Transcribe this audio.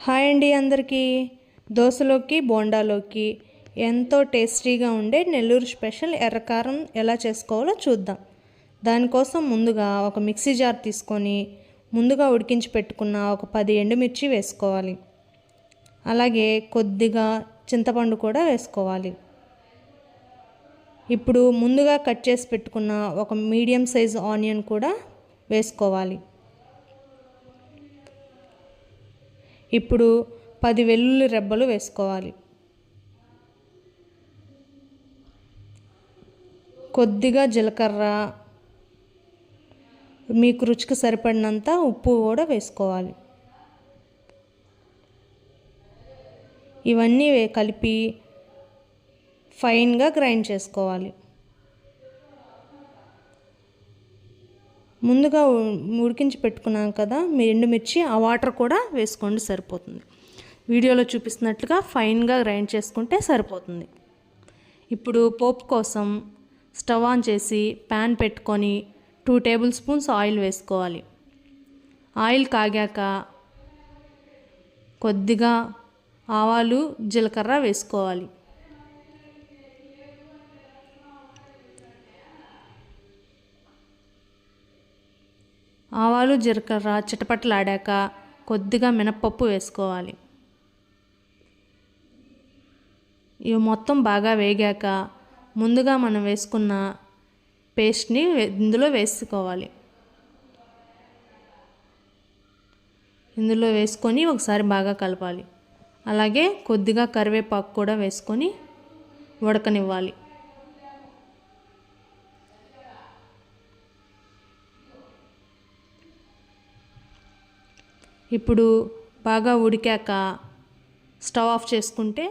Hi అండి అందరికీ. దోశలోకి బోండాలోకి ఎంతో టేస్టీగా ఉండే నెల్లూరు స్పెషల్ ఎర్రకారం ఎలా చేసుకోవాలో చూద్దాం. దానికోసం ముందుగా ఒక మిక్సీ జార్ తీసుకొని ముందుగా ఉడికించి పెట్టుకున్న ఒక 10 ఎండుమిర్చి వేసుకోవాలి. అలాగే కొద్దిగా చింతపండు కూడా వేసుకోవాలి. ఇప్పుడు ముందుగా కట్ చేసి పెట్టుకున్న ఒక మీడియం సైజ్ ఆనియన్ కూడా వేసుకోవాలి. ఇప్పుడు 10 వెల్లుల్లి రెబ్బలు వేసుకోవాలి. కొద్దిగా జీలకర్ర, మీకు రుచికి సరిపడినంత ఉప్పు కూడా వేసుకోవాలి. ఇవన్నీ కలిపి ఫైన్గా గ్రైండ్ చేసుకోవాలి. ముందుగా ఉడికించి పెట్టుకున్నాం కదా మీ ఎండుమిర్చి, ఆ వాటర్ కూడా వేసుకోండి, సరిపోతుంది. వీడియోలో చూపిస్తున్నట్లుగా ఫైన్గా గ్రైండ్ చేసుకుంటే సరిపోతుంది. ఇప్పుడు పోపు కోసం స్టవ్ ఆన్ చేసి ప్యాన్ పెట్టుకొని 2 టేబుల్ స్పూన్స్ ఆయిల్ వేసుకోవాలి. ఆయిల్ కాగాక కొద్దిగా ఆవాలు, జీలకర్ర వేసుకోవాలి. ఆవాలు జీలకర్ర చిటపటలాడాక కొద్దిగా మినప్పప్పు వేసుకోవాలి. ఇవి మొత్తం బాగా వేగాక ముందుగా మనం వేసుకున్న పేస్ట్ని ఇందులో వేసుకోవాలి. ఇందులో వేసుకొని ఒకసారి బాగా కలపాలి. అలాగే కొద్దిగా కరివేపాకు కూడా వేసుకొని ఉడకనివ్వాలి. ఇప్పుడు బాగా ఉడికాక స్టవ్ ఆఫ్ చేసుకుంటే